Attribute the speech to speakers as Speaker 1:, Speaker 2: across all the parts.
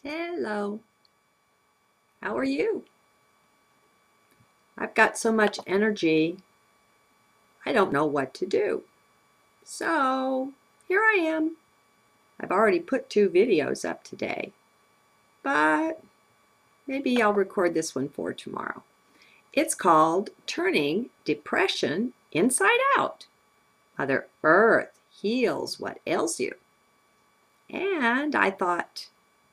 Speaker 1: Hello, how are you? I've got so much energy, I don't know what to do. So here I am. I've already put 2 videos up today, but maybe I'll record this one for tomorrow. It's called Turning Depression Inside Out. Mother Earth heals what ails you. And I thought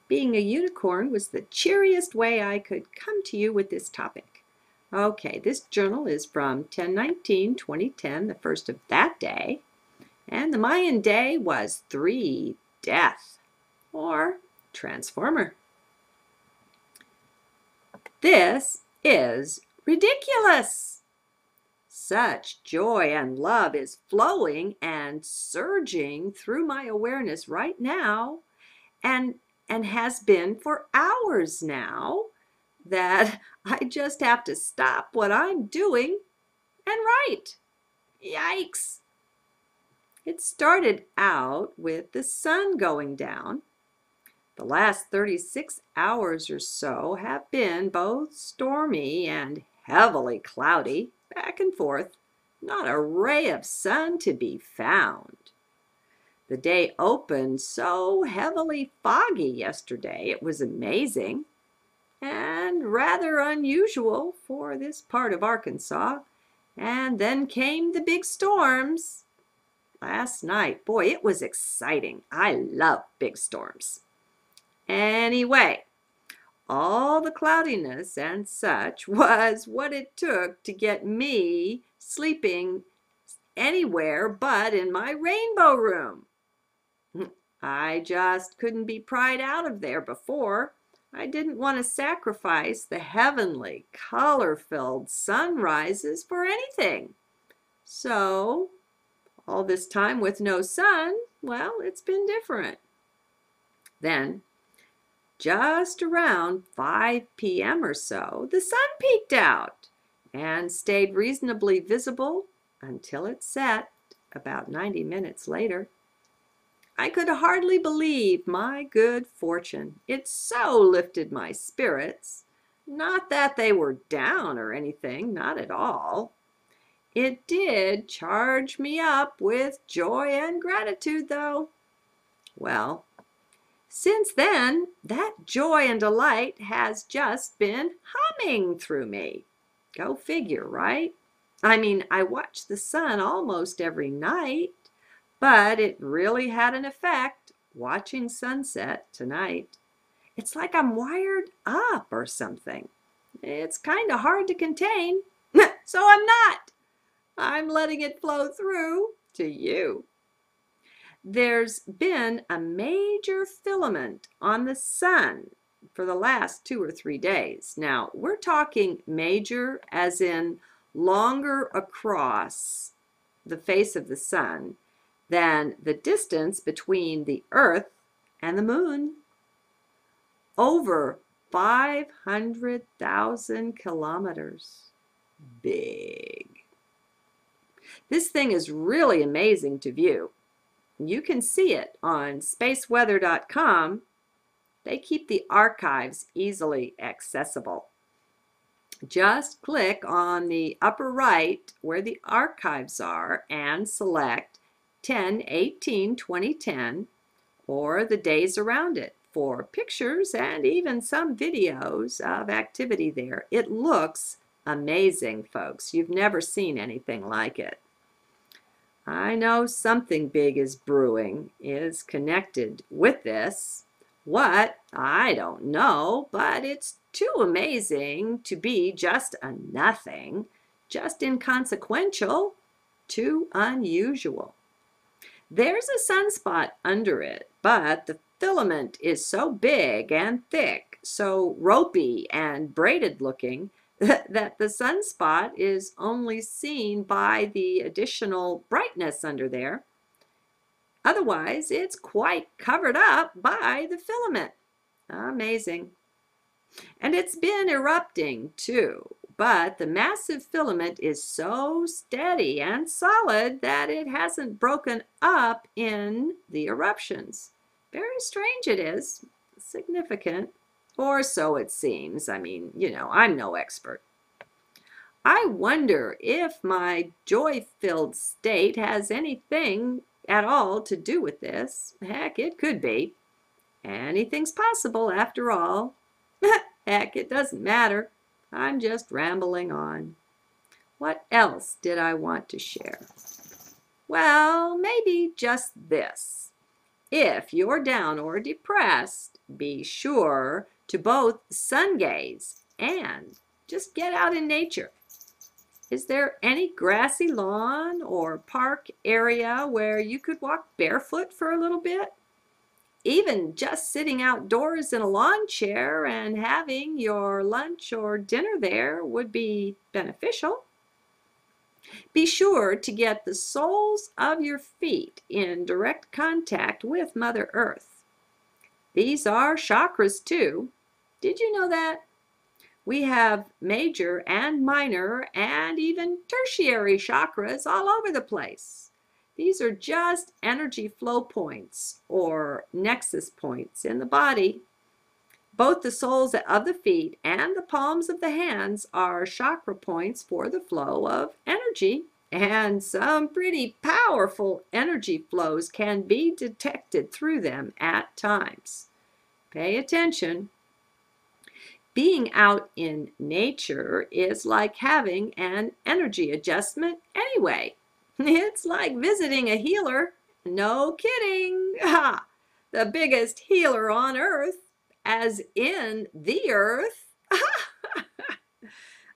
Speaker 1: being a unicorn was the cheeriest way I could come to you with this topic. Okay, this journal is from 10/19/2010, the first of that day. And the Mayan day was 3 death or transformer. This is ridiculous. Such joy and love is flowing and surging through my awareness right now and has been for hours now that I just have to stop what I'm doing and write. Yikes! It started out with the sun going down. The last 36 hours or so have been both stormy and heavily cloudy, back and forth, not a ray of sun to be found. The day opened so heavily foggy yesterday, it was amazing and rather unusual for this part of Arkansas. And then came the big storms. Last night, boy, it was exciting. I love big storms. Anyway, all the cloudiness and such was what it took to get me sleeping anywhere but in my rainbow room. I just couldn't be pried out of there before. I didn't want to sacrifice the heavenly, color-filled sunrises for anything. So, all this time with no sun, well, it's been different. Then, just around 5 p.m. or so, the sun peeked out and stayed reasonably visible until it set about 90 minutes later. I could hardly believe my good fortune. It so lifted my spirits. Not that they were down or anything, not at all. It did charge me up with joy and gratitude, though. Well, since then, that joy and delight has just been humming through me. Go figure, right? I mean, I watch the sun almost every night, but it really had an effect watching sunset tonight. It's like I'm wired up or something. It's kind of hard to contain, so I'm not. I'm letting it flow through to you. There's been a major filament on the sun for the last 2 or 3 days. Now, we're talking major as in longer across the face of the sun than the distance between the Earth and the moon. Over 500,000 kilometers. Big. This thing is really amazing to view. You can see it on spaceweather.com. They keep the archives easily accessible. Just click on the upper right where the archives are and select 10/18/2010 or the days around it for pictures and even some videos of activity there. It looks amazing, folks. You've never seen anything like it. I know something big is brewing, is connected with this. What? I don't know, but it's too amazing to be just a nothing, just inconsequential, too unusual. There's a sunspot under it, but the filament is so big and thick, so ropey and braided looking, that the sunspot is only seen by the additional brightness under there. Otherwise, it's quite covered up by the filament. Amazing. And it's been erupting too, but the massive filament is so steady and solid that it hasn't broken up in the eruptions. Very strange it is. significant, or so it seems. I mean, I'm no expert. I wonder if my joy-filled state has anything at all to do with this. Heck, it could be. Anything's possible after all. Heck, it doesn't matter. I'm just rambling on. What else did I want to share? Well, maybe just this. If you're down or depressed, be sure to both sun gaze and just get out in nature. Is there any grassy lawn or park area where you could walk barefoot for a little bit? Even just sitting outdoors in a lawn chair and having your lunch or dinner there would be beneficial. Be sure to get the soles of your feet in direct contact with Mother Earth. These are chakras too. Did you know that? We have major and minor and even tertiary chakras all over the place. These are just energy flow points or nexus points in the body. Both the soles of the feet and the palms of the hands are chakra points for the flow of energy, and some pretty powerful energy flows can be detected through them at times. Pay attention. Being out in nature is like having an energy adjustment anyway. It's like visiting a healer. No kidding. Ha! The biggest healer on earth, as in the earth.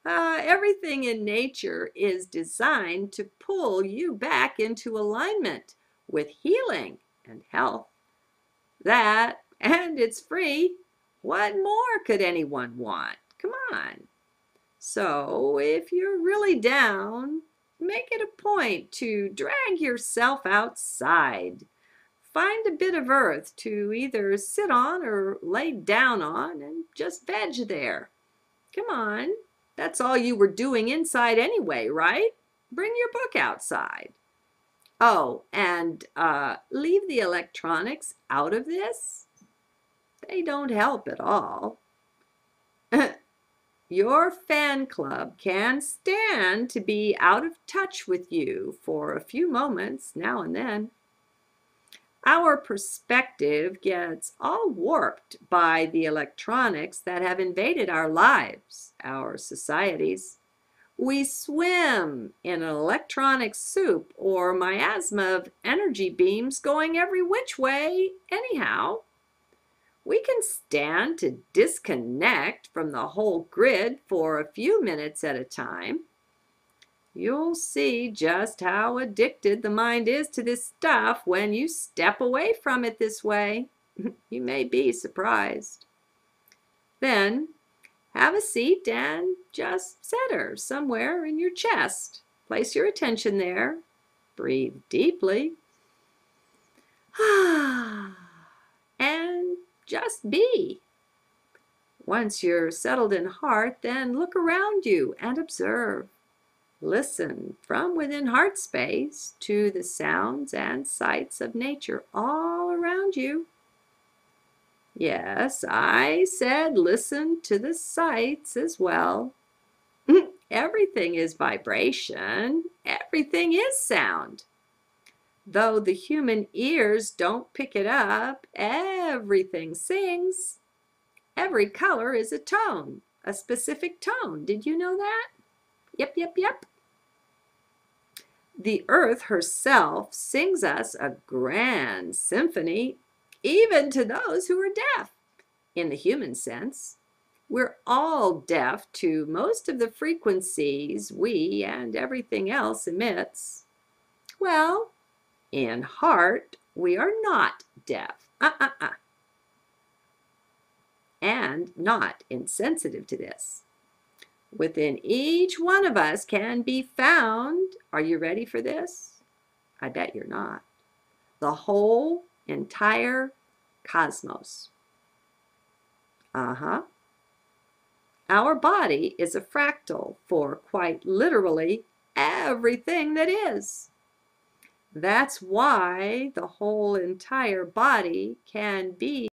Speaker 1: Everything in nature is designed to pull you back into alignment with healing and health. That, and it's free. What more could anyone want? Come on. So if you're really down, make it a point to drag yourself outside. Find a bit of earth to either sit on or lay down on and just veg there. Come on. That's all you were doing inside anyway, right? Bring your book outside. Oh, and leave the electronics out of this. They don't help at all. Your fan club can stand to be out of touch with you for a few moments now and then. Our perspective gets all warped by the electronics that have invaded our lives, our societies. We swim in an electronic soup or miasma of energy beams going every which way anyhow. We can stand to disconnect from the whole grid for a few minutes at a time. You'll see just how addicted the mind is to this stuff when you step away from it this way. You may be surprised. Then, have a seat and just center somewhere in your chest. Place your attention there. Breathe deeply. And just be. Once you're settled in heart, then look around you and observe. Listen from within heart space to the sounds and sights of nature all around you. Yes, I said listen to the sights as well. Everything is vibration. Everything is sound. Though the human ears don't pick it up, everything sings. Every color is a tone, a specific tone. Did you know that? Yep, yep, yep. The earth herself sings us a grand symphony, even to those who are deaf. In the human sense, we're all deaf to most of the frequencies we and everything else emits. Well, in heart, we are not deaf. And not insensitive to this. Within each one of us can be found, are you ready for this? I bet you're not. The whole entire cosmos. Our body is a fractal for quite literally everything that is. That's why the whole entire body can be